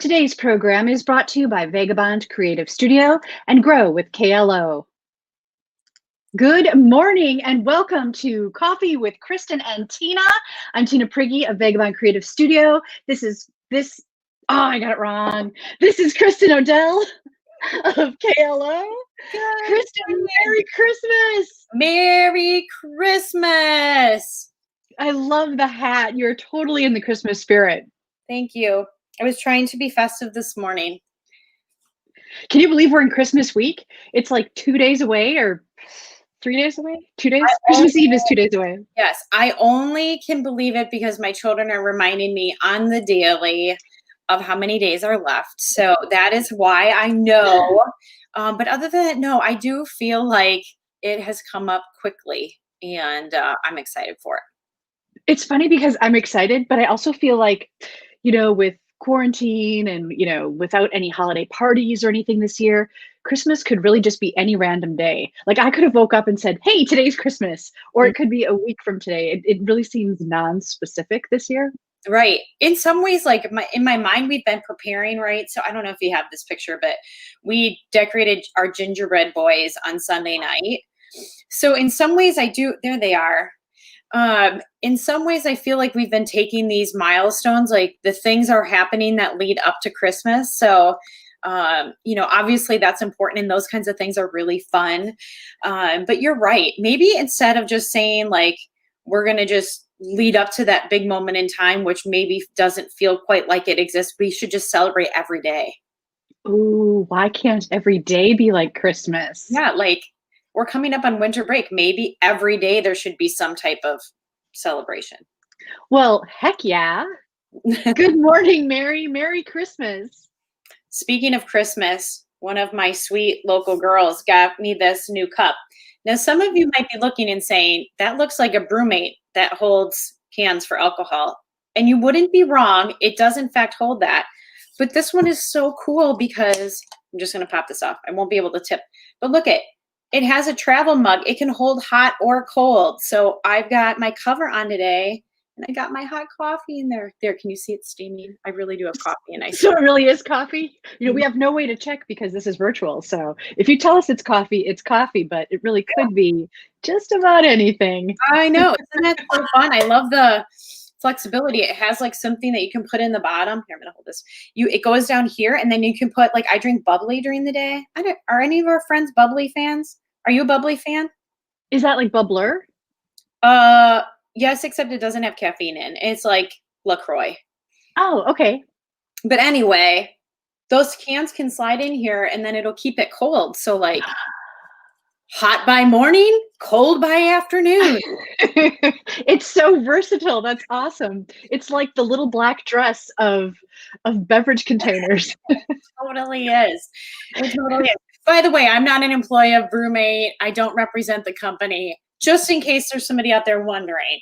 Today's program is brought to you by Vagabond Creative Studio and Grow with KLO. Good morning and welcome to Coffee with Kristin and Tina. I'm Tina Pringle of Vagabond Creative Studio. I got it wrong. This is Kristin Odell of KLO. Kristin, Merry Christmas. Merry Christmas. I love the hat. You're totally in the Christmas spirit. Thank you. I was trying to be festive this morning. Can you believe we're in Christmas week? It's like 2 days away or 3 days away? 2 days? Christmas Eve is 2 days away. Yes, I only can believe it because my children are reminding me on the daily of how many days are left. So that is why I know. But other than that, no, I do feel like it has come up quickly and I'm excited for it. It's funny because I'm excited, but I also feel like, with quarantine and, without any holiday parties or anything this year, Christmas could really just be any random day. Like I could have woke up and said, hey, today's Christmas, or it could be a week from today. It really seems non-specific this year. Right. In some ways, like in my mind, we've been preparing, right? So I don't know if you have this picture, but we decorated our gingerbread boys on Sunday night. So in some ways there they are. In some ways, I feel like we've been taking these milestones, like the things are happening that lead up to Christmas. So, obviously that's important and those kinds of things are really fun. But you're right. Maybe instead of just saying like, we're going to just lead up to that big moment in time, which maybe doesn't feel quite like it exists, we should just celebrate every day. Ooh, why can't every day be like Christmas? Yeah, like we're coming up on winter break. Maybe every day there should be some type of celebration. Well, heck yeah. Good morning, Mary. Merry Christmas. Speaking of Christmas, one of my sweet local girls got me this new cup. Now, some of you might be looking and saying, that looks like a brewmate that holds cans for alcohol. And you wouldn't be wrong. It does, in fact, hold that. But this one is so cool because I'm just going to pop this off. I won't be able to tip. But look at it has a travel mug. It can hold hot or cold. So I've got my cover on today and I got my hot coffee in there. There, can you see it steaming? I really do have coffee. And So it really is coffee? We have no way to check because this is virtual. So if you tell us it's coffee, but it really could be just about anything. I know. Isn't that so fun? I love the flexibility. It has like something that you can put in the bottom. Here, I'm gonna hold this. It goes down here and then you can put like, I drink bubbly during the day. Are any of our friends bubbly fans? Are you a bubbly fan? Is that like bubbler? Yes, except it doesn't have caffeine in. It's like LaCroix. Oh, okay. But anyway, those cans can slide in here and then it'll keep it cold. So like hot by morning, cold by afternoon. It's so versatile. That's awesome. It's like the little black dress of beverage containers. It totally is. It totally is. By the way, I'm not an employee of Brewmate. I don't represent the company, just in case there's somebody out there wondering.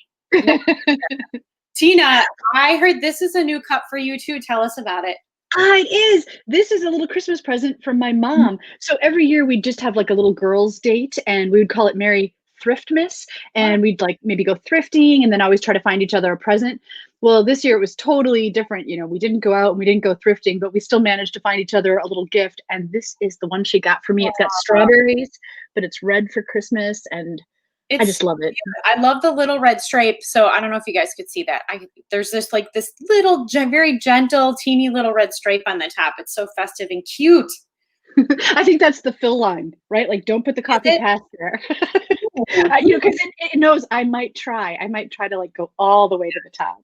Tina, I heard this is a new cup for you too. Tell us about it. It is. This is a little Christmas present from my mom. So every year we'd just have like a little girls' date and we would call it Merry Thriftmas. And we'd like maybe go thrifting and then always try to find each other a present. Well, this year it was totally different. We didn't go out and we didn't go thrifting, but we still managed to find each other a little gift. And this is the one she got for me. It's got strawberries, but it's red for Christmas. And I just love it. I love the little red stripe. So I don't know if you guys could see that. There's this little, very gentle, teeny little red stripe on the top. It's so festive and cute. I think that's the fill line, right? Like, don't put the coffee past there. Because it knows I might try to like go all the way to the top.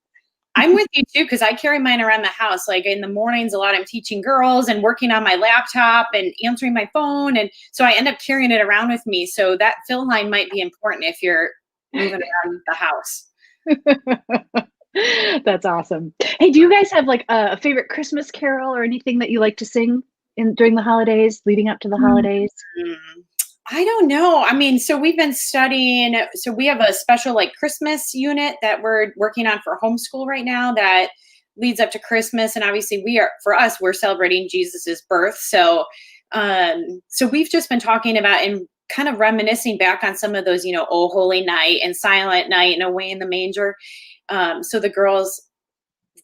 I'm with you too, because I carry mine around the house. Like in the mornings, a lot I'm teaching girls and working on my laptop and answering my phone. And so I end up carrying it around with me. So that fill line might be important if you're moving around the house. That's awesome. Hey, do you guys have like a favorite Christmas carol or anything that you like to sing during the holidays, leading up to the holidays? I don't know. I mean, so we've been studying, so we have a special like Christmas unit that we're working on for homeschool right now that leads up to Christmas. And obviously we're celebrating Jesus's birth. So we've just been talking about and kind of reminiscing back on some of those, Oh Holy Night and Silent Night and Away in the Manger. So the girls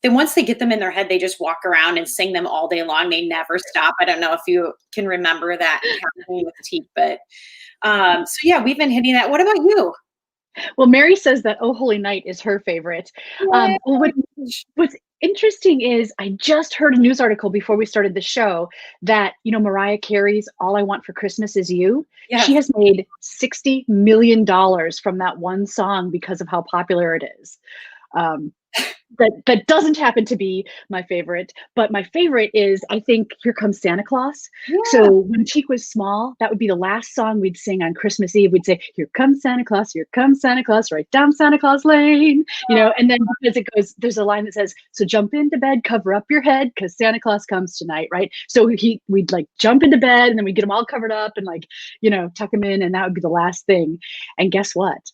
then once they get them in their head, they just walk around and sing them all day long. They never stop. I don't know if you can remember that happening with Teak, but so yeah, we've been hitting that. What about you? Well, Mary says that Oh Holy Night is her favorite. Well, what's interesting is I just heard a news article before we started the show that, Mariah Carey's All I Want for Christmas Is You. Yes. She has made $60 million from that one song because of how popular it is. That doesn't happen to be my favorite, but my favorite is, I think, Here Comes Santa Claus. Yeah. So when Teak was small, that would be the last song we'd sing on Christmas Eve. We'd say, Here comes Santa Claus, right down Santa Claus Lane, and then because it goes, there's a line that says, so jump into bed, cover up your head, because Santa Claus comes tonight, right? So we'd like jump into bed and then we'd get them all covered up and tuck them in, and that would be the last thing. And guess what?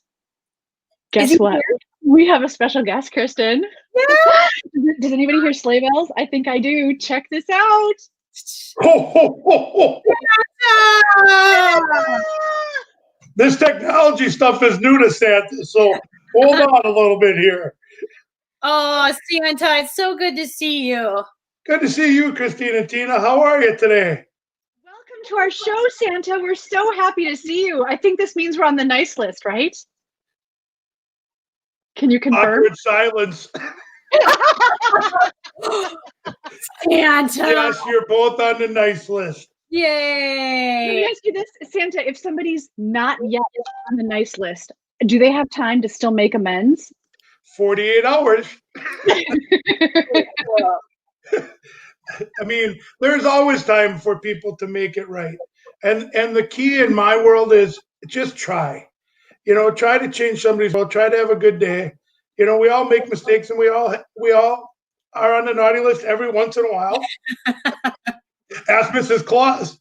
Guess what? Here? We have a special guest, Kristin. Yeah. Does anybody hear sleigh bells? I think I do. Check this out. Ho, ho, ho, ho. This technology stuff is new to Santa, so hold on a little bit here. Oh, Santa, it's so good to see you. Good to see you, Kristin and Tina. How are you today? Welcome to our show, Santa. We're so happy to see you. I think this means we're on the nice list, right? Can you confirm? Awkward silence. Santa. Yes, you're both on the nice list. Yay. Let me ask you this, Santa, if somebody's not yet on the nice list, do they have time to still make amends? 48 hours. I mean, there's always time for people to make it right. And the key in my world is just try. Try to change somebody's world. Try to have a good day. We all make mistakes, and we all are on the naughty list every once in a while. Ask Mrs. Claus.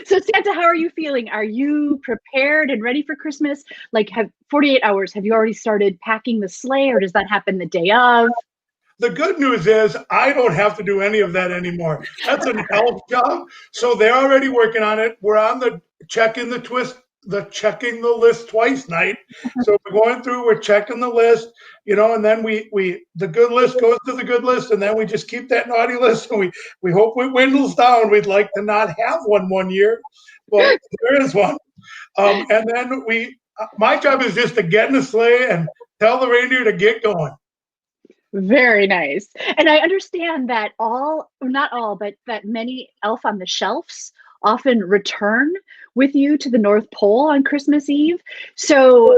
So Santa, how are you feeling? Are you prepared and ready for Christmas? Have 48 hours. Have you already started packing the sleigh, or does that happen the day of? The good news is I don't have to do any of that anymore. That's an elf job. So they're already working on it. We're on the checking the list twice night. So we're going through, we're checking the list, and then the good list goes to the good list, and then we just keep that naughty list, and we hope it dwindles down. We'd like to not have one year, but there is one. And then my job is just to get in the sleigh and tell the reindeer to get going. Very nice. And I understand that not all, but that many Elf on the Shelves often return with you to the North Pole on Christmas Eve. So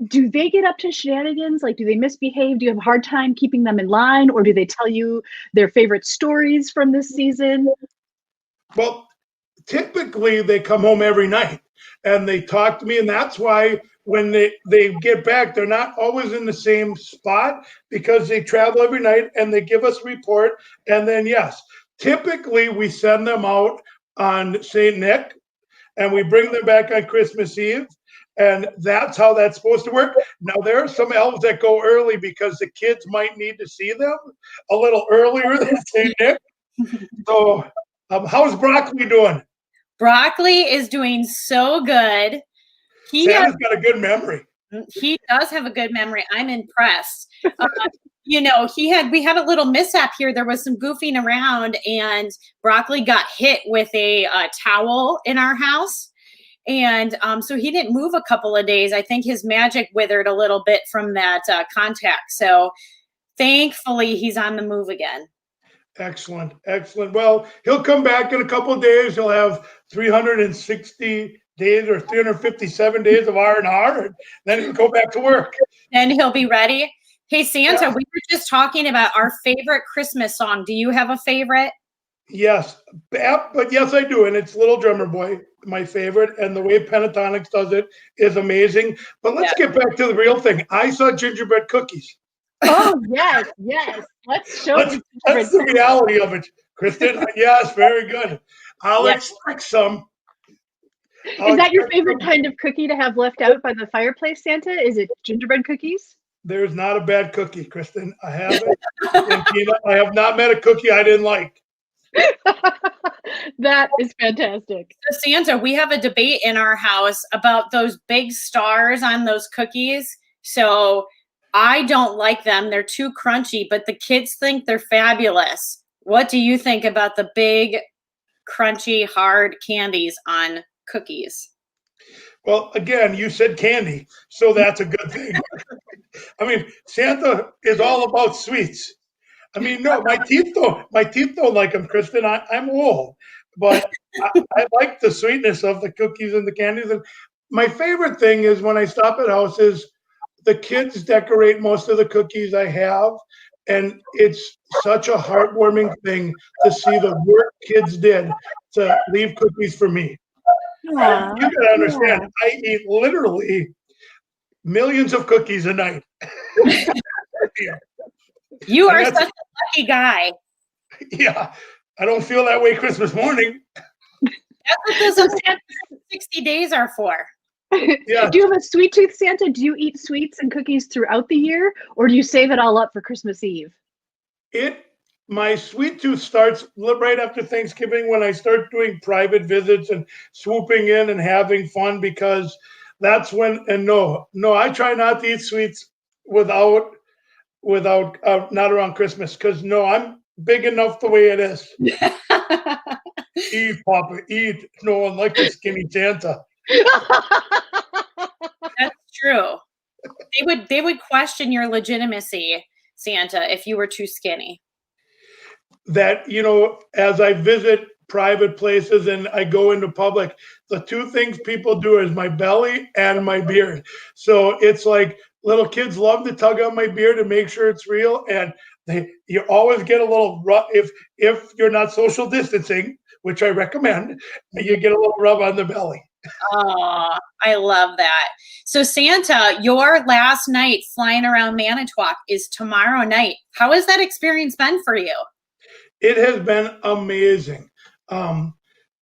do they get up to shenanigans? Do they misbehave? Do you have a hard time keeping them in line? Or do they tell you their favorite stories from this season? Well, typically they come home every night and they talk to me, and that's why when they get back, they're not always in the same spot because they travel every night and they give us a report. And then, yes, typically we send them out on St. Nick and we bring them back on Christmas Eve. And that's how that's supposed to work. Now, there are some elves that go early because the kids might need to see them a little earlier than St. Nick. So how's Broccoli doing? Broccoli is doing so good. Santa's got a good memory. He does have a good memory. I'm impressed. We had a little mishap here. There was some goofing around, and Broccoli got hit with a towel in our house. And so he didn't move a couple of days. I think his magic withered a little bit from that contact. So thankfully, he's on the move again. Excellent. Excellent. Well, he'll come back in a couple of days. He'll have 360 days or 357 days of R&R, and then he'll go back to work. Then he'll be ready. Hey, Santa, we were just talking about our favorite Christmas song. Do you have a favorite? Yes, but yes, I do. And it's Little Drummer Boy, my favorite. And the way Pentatonics does it is amazing. But let's get back to the real thing. I saw gingerbread cookies. Oh, yes. Let's show you. That's the reality of it, Kristin. Yes, very good. I'll expect some. Is that your favorite kind of cookie to have left out by the fireplace, Santa? Is it gingerbread cookies? There's not a bad cookie, Kristin. I haven't. I have not met a cookie I didn't like. That is fantastic. So Santa, we have a debate in our house about those big stars on those cookies. So I don't like them. They're too crunchy, but the kids think they're fabulous. What do you think about the big, crunchy, hard candies on cookies? Well, again, you said candy, so that's a good thing. I mean, Santa is all about sweets. I mean, no, my teeth don't like them, Kristen. I'm old, but I like the sweetness of the cookies and the candies. And my favorite thing is when I stop at houses, the kids decorate most of the cookies I have, and it's such a heartwarming thing to see the work kids did to leave cookies for me. And Aw, you gotta understand, yeah. I eat literally millions of cookies a night. You And are that's, such a lucky guy. yeah, I don't feel that way Christmas morning. That's what those So other Santa, 60 days are for. Yeah, do you have a sweet tooth, Santa? Do you eat sweets and cookies throughout the year, or do you save it all up for Christmas Eve? it my sweet tooth starts right after Thanksgiving when I start doing private visits and swooping in and having fun because that's when. And no, I try not to eat sweets without not around Christmas because no, I'm big enough the way it is. Eat, Papa, eat. No one like a skinny Santa. That's true. They would question your legitimacy, Santa, if you were too skinny. That as I visit private places and I go into public, the two things people do is my belly and my beard. So it's like little kids love to tug on my beard to make sure it's real, and you always get a little rub if you're not social distancing, which I recommend. You get a little rub on the belly. Oh, I love that. So Santa, your last night flying around Manitowoc is tomorrow night. How has that experience been for you? It has been amazing. Um,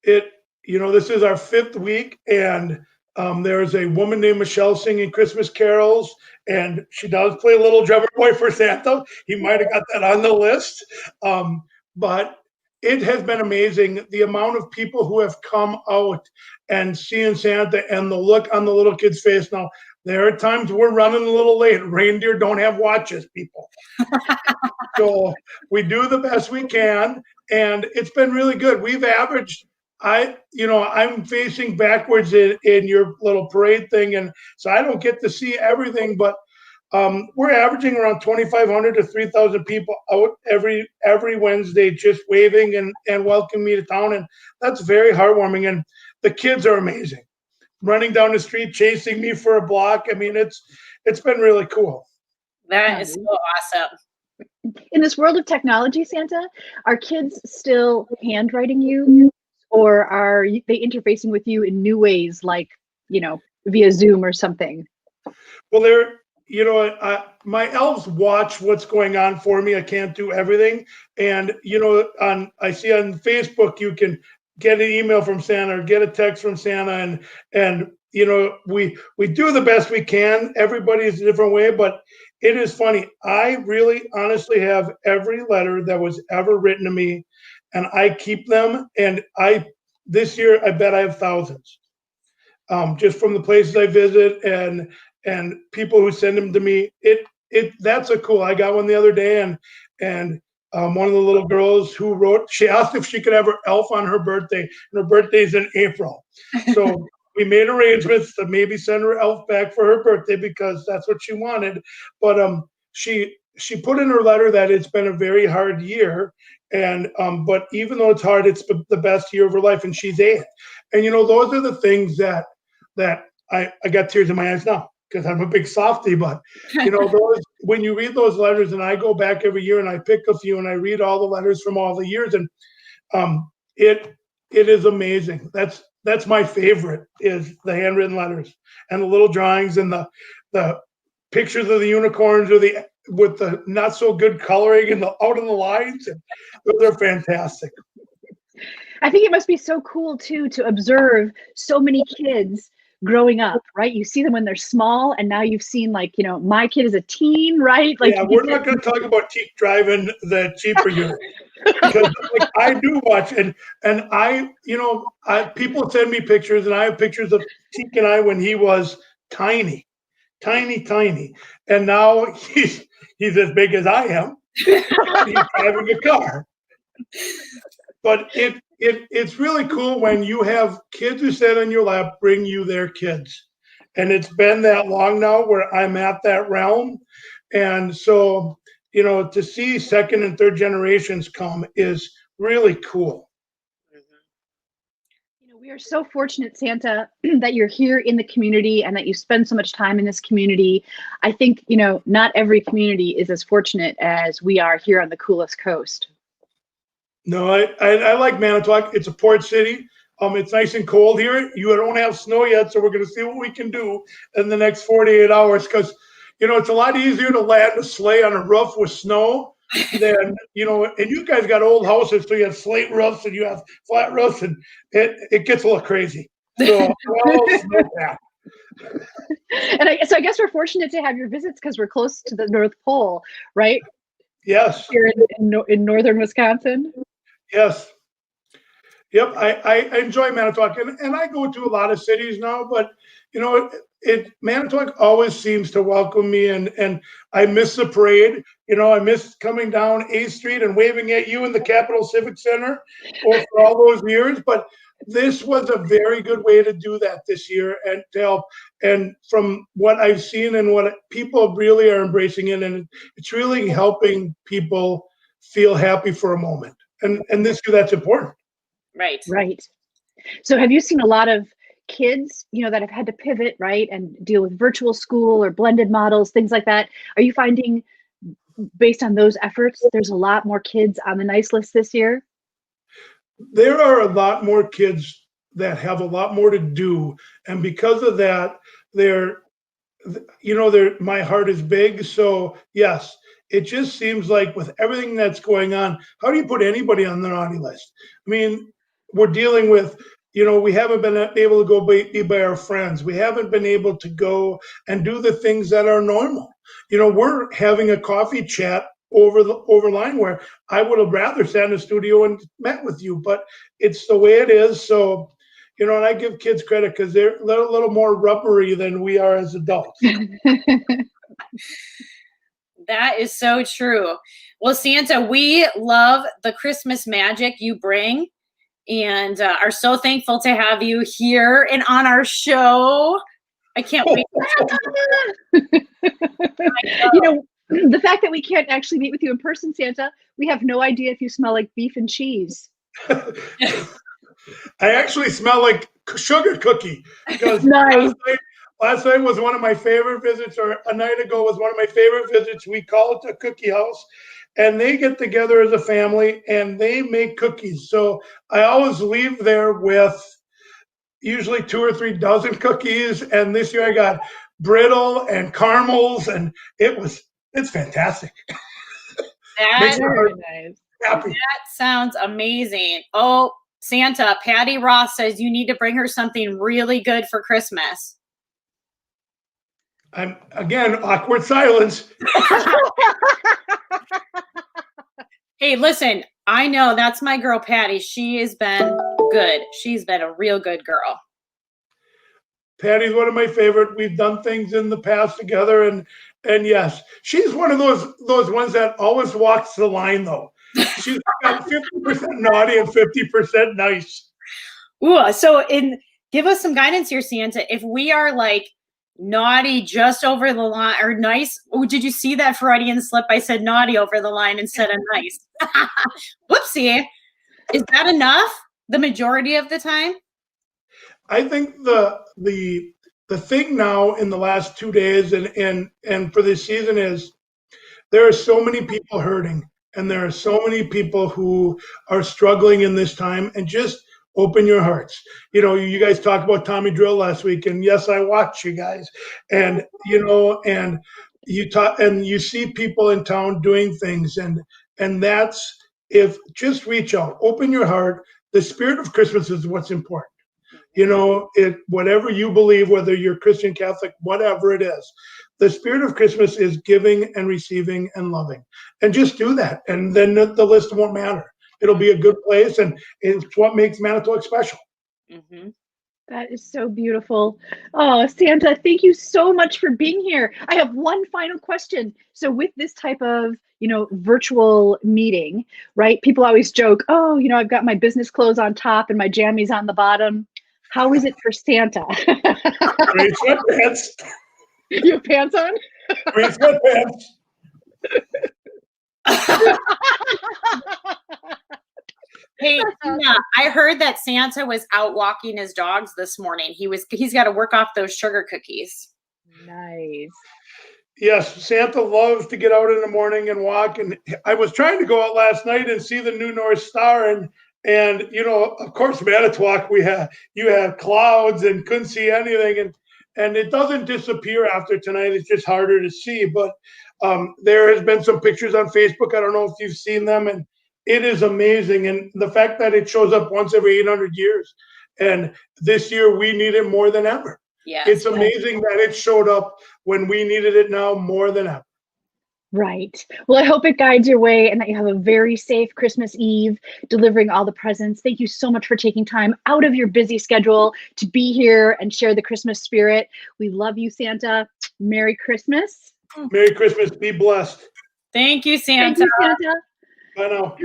it this is our fifth week, and there's a woman named Michelle singing Christmas carols, and she does play a little drummer boy for Santa. He might have got that on the list, but it has been amazing the amount of people who have come out and seeing Santa and the look on the little kid's face. Now, there are times we're running a little late. Reindeer don't have watches, people. So we do the best we can, and it's been really good. We've averaged. I'm facing backwards in your little parade thing, and so I don't get to see everything. But we're averaging around 2,500 to 3,000 people out every Wednesday, just waving and welcoming me to town, and that's very heartwarming. And the kids are amazing, running down the street, chasing me for a block. I mean, it's been really cool. That is so awesome. In this world of technology, Santa, are kids still handwriting you, or are they interfacing with you in new ways, like via Zoom or something? Well, my elves watch what's going on for me. I can't do everything, and I see on Facebook you can get an email from Santa or get a text from Santa, and we do the best we can. Everybody's a different way, but it is funny. I really honestly have every letter that was ever written to me, and I keep them. And this year I bet I have thousands, just from the places I visit and people who send them to me. That's a cool. I got one the other day, and one of the little girls who wrote, she asked if she could have her elf on her birthday, and her birthday's in April. So we made arrangements to maybe send her elf back for her birthday because that's what she wanted. But she put in her letter that it's been a very hard year, and but even though it's hard, it's the best year of her life, and she's 8. And those are the things that I got tears in my eyes now because I'm a big softie. But those, when you read those letters, and I go back every year and I pick a few and I read all the letters from all the years, and it is amazing. That's my favorite, is the handwritten letters and the little drawings and the pictures of the unicorns with the not so good coloring and the out of the lines. And those are fantastic. I think it must be so cool too to observe so many kids growing up, right? You see them when they're small, and now you've seen my kid is a teen, right? Like, Yeah, we're not going to talk about Teak driving the Jeep for you, because I do watch, and people send me pictures, and I have pictures of Teak and I when he was tiny, tiny, tiny. And now he's as big as I am. He's driving a car. But it's really cool when you have kids who sit on your lap bring you their kids. And it's been that long now where I'm at that realm. And so, to see second and third generations come is really cool. We are so fortunate, Santa, that you're here in the community and that you spend so much time in this community. I think, not every community is as fortunate as we are here on the coolest coast. No, I like Manitowoc. It's a port city. It's nice and cold here. You don't have snow yet, so we're going to see what we can do in the next 48 hours because, it's a lot easier to land a sleigh on a roof with snow than, and you guys got old houses, so you have slate roofs and you have flat roofs, and it gets a little crazy. So, So I guess we're fortunate to have your visits because we're close to the North Pole, right? Yes. Here in northern Wisconsin. Yes. Yep. I enjoy Manitowoc, and I go to a lot of cities now, but Manitowoc always seems to welcome me, and I miss the parade. I miss coming down A Street and waving at you in the Capitol Civic Center for all those years. But this was a very good way to do that this year and to help. And from what I've seen and what people really are embracing it, and it's really helping people feel happy for a moment. And this year, that's important. Right. So have you seen a lot of kids, that have had to pivot, right, and deal with virtual school or blended models, things like that? Are you finding, based on those efforts, there's a lot more kids on the nice list this year? There are a lot more kids that have a lot more to do. And because of that, my heart is big. So yes, it just seems like with everything that's going on, how do you put anybody on the naughty list? I mean, we're dealing with, we haven't been able to go be by our friends. We haven't been able to go and do the things that are normal. We're having a coffee chat over line where I would have rather sat in a studio and met with you, but it's the way it is. So, and I give kids credit because they're a little more rubbery than we are as adults. That is so true. Well, Santa, we love the Christmas magic you bring and are so thankful to have you here and on our show. I can't wait. The fact that we can't actually meet with you in person, Santa, we have no idea if you smell like beef and cheese. I actually smell like sugar cookie because nice. Last night was one of my favorite visits, or a night ago was one of my favorite visits. We call it a cookie house, and they get together as a family and they make cookies. So I always leave there with usually 2 or 3 dozen cookies. And this year I got brittle and caramels, and it's fantastic. That sounds amazing. Oh, Santa, Patty Ross says you need to bring her something really good for Christmas. I'm again, awkward silence. Hey, listen, I know that's my girl, Patty. She has been good. She's been a real good girl. Patty's one of my favorite. We've done things in the past together, and yes, she's one of those ones that always walks the line, though. She's got 50% naughty and 50% nice. Ooh, so give us some guidance here, Santa. If we are like naughty just over the line or nice, oh, did you see that Freudian slip? I said naughty over the line instead of nice. Whoopsie. Is that enough the majority of the time? I think the thing now in the last 2 days and for this season is there are so many people hurting, and there are so many people who are struggling in this time, and just open your hearts. You guys talked about Tommy Drill last week, and yes, I watch you guys, and and you talk and you see people in town doing things, and that's, if just reach out, open your heart. The spirit of Christmas is what's important. Whatever you believe, whether you're Christian, Catholic, whatever it is, the spirit of Christmas is giving and receiving and loving, and just do that. And then the list won't matter. It'll be a good place, and it's what makes Manitowoc special. Mm-hmm. That is so beautiful. Oh, Santa, thank you so much for being here. I have one final question. So with this type of, virtual meeting, right? People always joke, "Oh, I've got my business clothes on top and my jammies on the bottom." How is it for Santa? Green sweatpants. You have pants on? Green sweatpants. Hey, Tina, I heard that Santa was out walking his dogs this morning. He's got to work off those sugar cookies. Nice. Yes, Santa loves to get out in the morning and walk. And I was trying to go out last night and see the new North Star, and of course, Manitowoc, you have clouds and couldn't see anything, and it doesn't disappear after tonight. It's just harder to see. But there has been some pictures on Facebook. I don't know if you've seen them, and it is amazing. And the fact that it shows up once every 800 years, and this year we need it more than ever. Yes. It's amazing that it showed up when we needed it now more than ever. Right. Well, I hope it guides your way and that you have a very safe Christmas Eve, delivering all the presents. Thank you so much for taking time out of your busy schedule to be here and share the Christmas spirit. We love you, Santa. Merry Christmas. Merry Christmas. Be blessed. Thank you, Santa. Thank you, Santa. Bye now.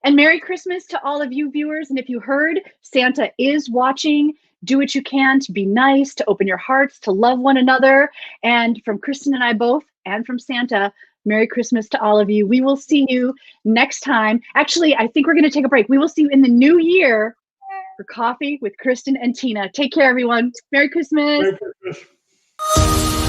And Merry Christmas to all of you viewers. And if you heard, Santa is watching. Do what you can to be nice, to open your hearts, to love one another. And from Kristin and I both, and from Santa, Merry Christmas to all of you. We will see you next time. Actually, I think we're going to take a break. We will see you in the new year for Coffee with Kristin and Tina. Take care, everyone. Merry Christmas. Merry Christmas.